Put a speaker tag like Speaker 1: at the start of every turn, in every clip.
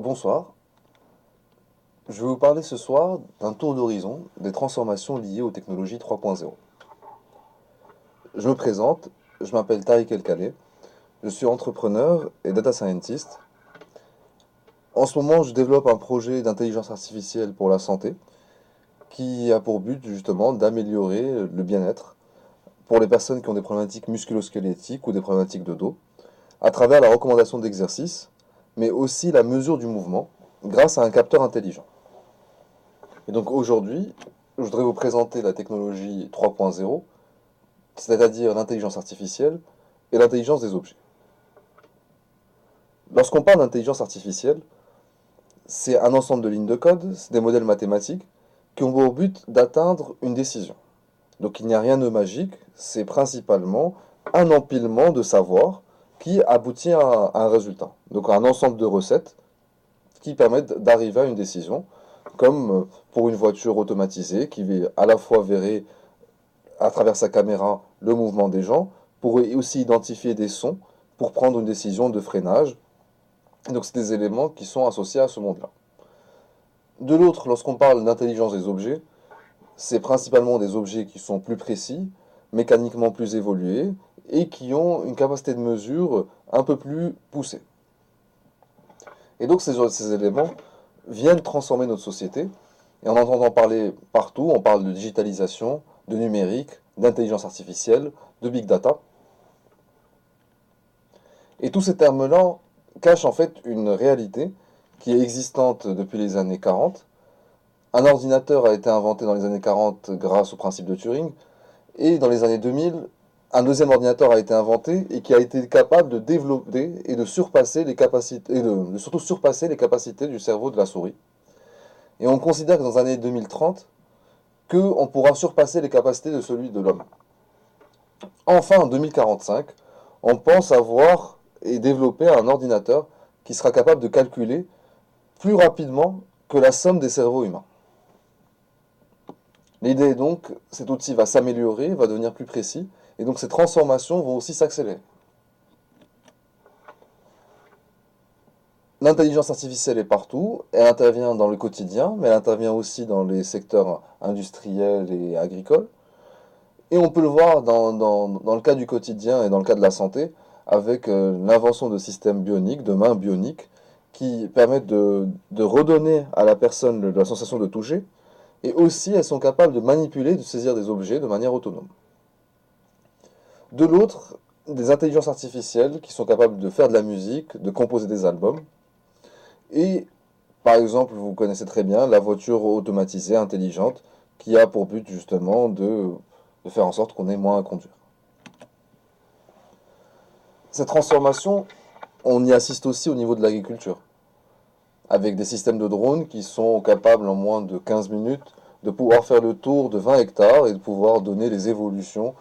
Speaker 1: Bonsoir, je vais vous parler ce soir d'un tour d'horizon des transformations liées aux technologies 3.0. Je me présente, je m'appelle Tariq El-Khalé, je suis entrepreneur et data scientist. En ce moment, je développe un projet d'intelligence artificielle pour la santé qui a pour but justement d'améliorer le bien-être pour les personnes qui ont des problématiques musculo-squelettiques ou des problématiques de dos à travers la recommandation d'exercices, mais aussi la mesure du mouvement grâce à un capteur intelligent. Et donc aujourd'hui, je voudrais vous présenter la technologie 3.0, c'est-à-dire l'intelligence artificielle et l'intelligence des objets. Lorsqu'on parle d'intelligence artificielle, c'est un ensemble de lignes de code, c'est des modèles mathématiques qui ont pour but d'atteindre une décision. Donc il n'y a rien de magique, c'est principalement un empilement de savoir qui aboutit à un résultat. Donc un ensemble de recettes qui permettent d'arriver à une décision, comme pour une voiture automatisée qui à la fois verrait à travers sa caméra le mouvement des gens, pourrait aussi identifier des sons pour prendre une décision de freinage. Donc c'est des éléments qui sont associés à ce monde-là. De l'autre, lorsqu'on parle d'intelligence des objets, c'est principalement des objets qui sont plus précis, mécaniquement plus évolués et qui ont une capacité de mesure un peu plus poussée. Et donc ces éléments viennent transformer notre société. Et en entendant parler partout, on parle de digitalisation, de numérique, d'intelligence artificielle, de big data. Et tous ces termes-là cachent en fait une réalité qui est existante depuis les années 40. Un ordinateur a été inventé dans les années 40 grâce au principe de Turing. Et dans les années 2000, un deuxième ordinateur a été inventé et qui a été capable de développer et de surpasser les capacités, et de surtout surpasser les capacités du cerveau de la souris. Et on considère que dans les années 2030, qu'on pourra surpasser les capacités de celui de l'homme. Enfin, en 2045, on pense avoir et développer un ordinateur qui sera capable de calculer plus rapidement que la somme des cerveaux humains. L'idée est donc, cet outil va s'améliorer, va devenir plus précis, et donc ces transformations vont aussi s'accélérer. L'intelligence artificielle est partout, elle intervient dans le quotidien, mais elle intervient aussi dans les secteurs industriels et agricoles. Et on peut le voir dans le cas du quotidien et dans le cas de la santé, avec l'invention de systèmes bioniques, de mains bioniques, qui permettent de redonner à la personne la sensation de toucher, et aussi elles sont capables de manipuler, de saisir des objets de manière autonome. De l'autre, des intelligences artificielles qui sont capables de faire de la musique, de composer des albums, et par exemple, vous connaissez très bien la voiture automatisée, intelligente, qui a pour but justement de faire en sorte qu'on ait moins à conduire. Cette transformation, on y assiste aussi au niveau de l'agriculture, avec des systèmes de drones qui sont capables en moins de 15 minutes de pouvoir faire le tour de 20 hectares et de pouvoir donner les évolutions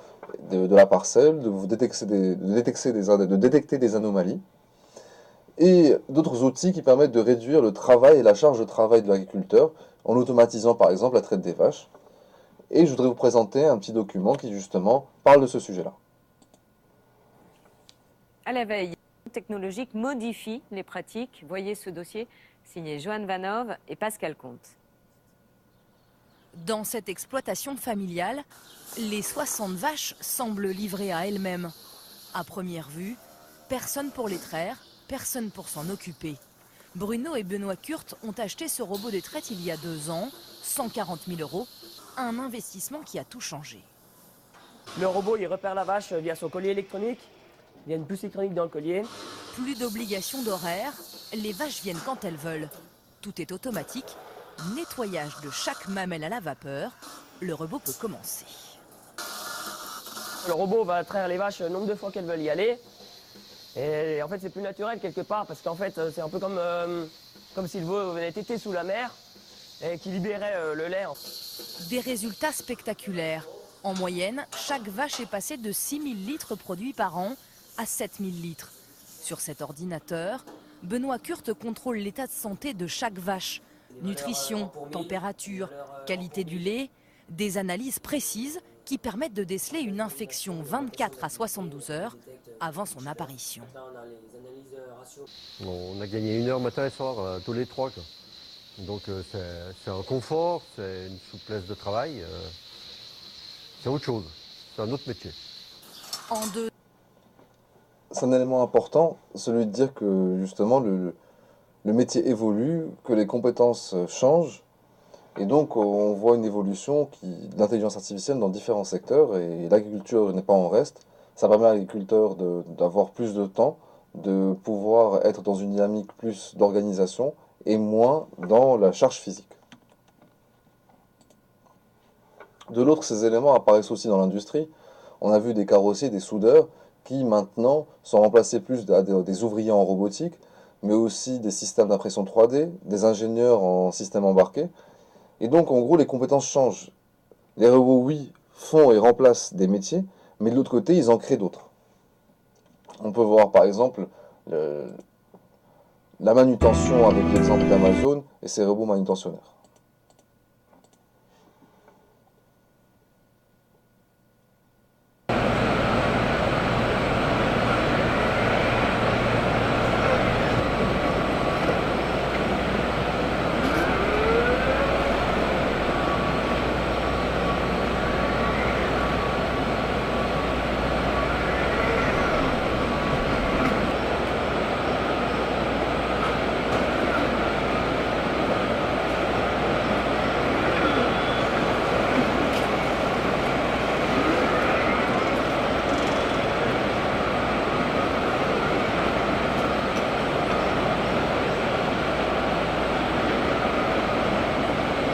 Speaker 1: de la parcelle, de détecter des anomalies, et d'autres outils qui permettent de réduire le travail et la charge de travail de l'agriculteur en automatisant par exemple la traite des vaches. Et je voudrais vous présenter un petit document qui justement parle de ce sujet-là.
Speaker 2: À la veille, technologique modifie les pratiques. Voyez ce dossier signé Joanne Vanov et Pascal Comte.
Speaker 3: Dans cette exploitation familiale, les 60 vaches semblent livrées à elles-mêmes. À première vue, personne pour les traire, personne pour s'en occuper. Bruno et Benoît Kurt ont acheté ce robot des traites il y a 2 ans, 140 000 €, un investissement qui a tout changé.
Speaker 4: Le robot, il repère la vache via son collier électronique. Il y a une puce électronique dans le collier.
Speaker 3: Plus d'obligation d'horaire, les vaches viennent quand elles veulent. Tout est automatique. Nettoyage de chaque mamelle à la vapeur. Le robot peut commencer.
Speaker 4: Le robot va traire les vaches le nombre de fois qu'elles veulent y aller. Et en fait, c'est plus naturel quelque part parce qu'en fait, c'est un peu comme si le veau venait téter sous la mer et qui libérait le lait.
Speaker 3: Des résultats spectaculaires. En moyenne, chaque vache est passée de 6 000 litres produits par an à 7 000 litres. Sur cet ordinateur, Benoît Kurt contrôle l'état de santé de chaque vache. Nutrition, température, qualité du lait, des analyses précises qui permettent de déceler une infection 24 à 72 heures avant son apparition.
Speaker 5: On a gagné 1 heure matin et soir, tous les 3. Quoi. Donc c'est un confort, c'est une souplesse de travail, c'est autre chose, c'est un autre métier.
Speaker 1: C'est un élément important, celui de dire que justement le métier évolue, que les compétences changent, et donc on voit une évolution de l'intelligence artificielle dans différents secteurs, et l'agriculture n'est pas en reste. Ça permet à l'agriculteur d'avoir plus de temps, de pouvoir être dans une dynamique plus d'organisation, et moins dans la charge physique. De l'autre, ces éléments apparaissent aussi dans l'industrie. On a vu des carrossiers, des soudeurs, qui maintenant sont remplacés plus des ouvriers en robotique, mais aussi des systèmes d'impression 3D, des ingénieurs en système embarqué. Et donc, en gros, les compétences changent. Les robots, oui, font et remplacent des métiers, mais de l'autre côté, ils en créent d'autres. On peut voir, par exemple, la manutention avec l'exemple d'Amazon et ses robots manutentionnaires.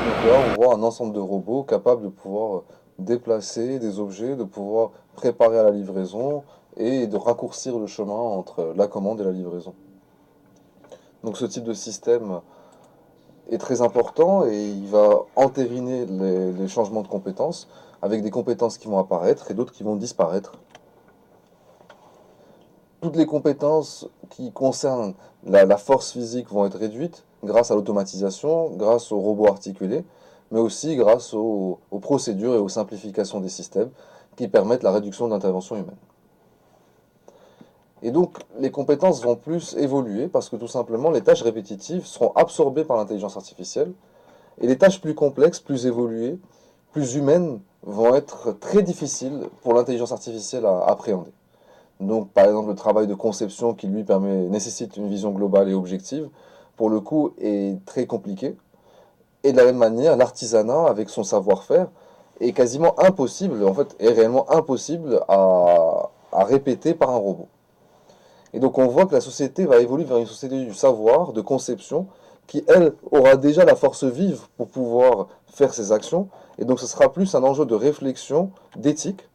Speaker 1: Donc là, on voit un ensemble de robots capables de pouvoir déplacer des objets, de pouvoir préparer à la livraison et de raccourcir le chemin entre la commande et la livraison. Donc ce type de système est très important et il va entériner les changements de compétences avec des compétences qui vont apparaître et d'autres qui vont disparaître. Toutes les compétences qui concernent la force physique vont être réduites grâce à l'automatisation, grâce aux robots articulés, mais aussi grâce aux procédures et aux simplifications des systèmes qui permettent la réduction d'intervention humaine. Et donc, les compétences vont plus évoluer parce que tout simplement, les tâches répétitives seront absorbées par l'intelligence artificielle et les tâches plus complexes, plus évoluées, plus humaines vont être très difficiles pour l'intelligence artificielle à appréhender. Donc, par exemple, le travail de conception qui, lui, nécessite une vision globale et objective, pour le coup, est très compliqué. Et de la même manière, l'artisanat, avec son savoir-faire, est quasiment impossible, en fait, est réellement impossible à répéter par un robot. Et donc, on voit que la société va évoluer vers une société du savoir, de conception, qui, elle, aura déjà la force vive pour pouvoir faire ses actions. Et donc, ce sera plus un enjeu de réflexion, d'éthique.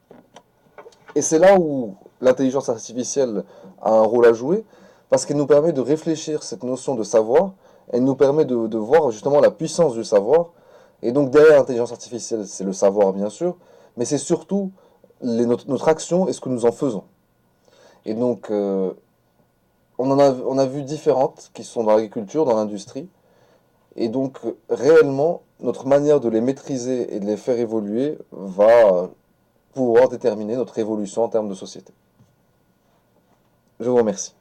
Speaker 1: Et c'est là où l'intelligence artificielle a un rôle à jouer, parce qu'elle nous permet de réfléchir cette notion de savoir, elle nous permet de voir justement la puissance du savoir, et donc derrière l'intelligence artificielle, c'est le savoir bien sûr, mais c'est surtout notre action et ce que nous en faisons. Et donc, on a vu différentes qui sont dans l'agriculture, dans l'industrie, et donc réellement, notre manière de les maîtriser et de les faire évoluer va pouvoir déterminer notre évolution en termes de société. Je vous remercie.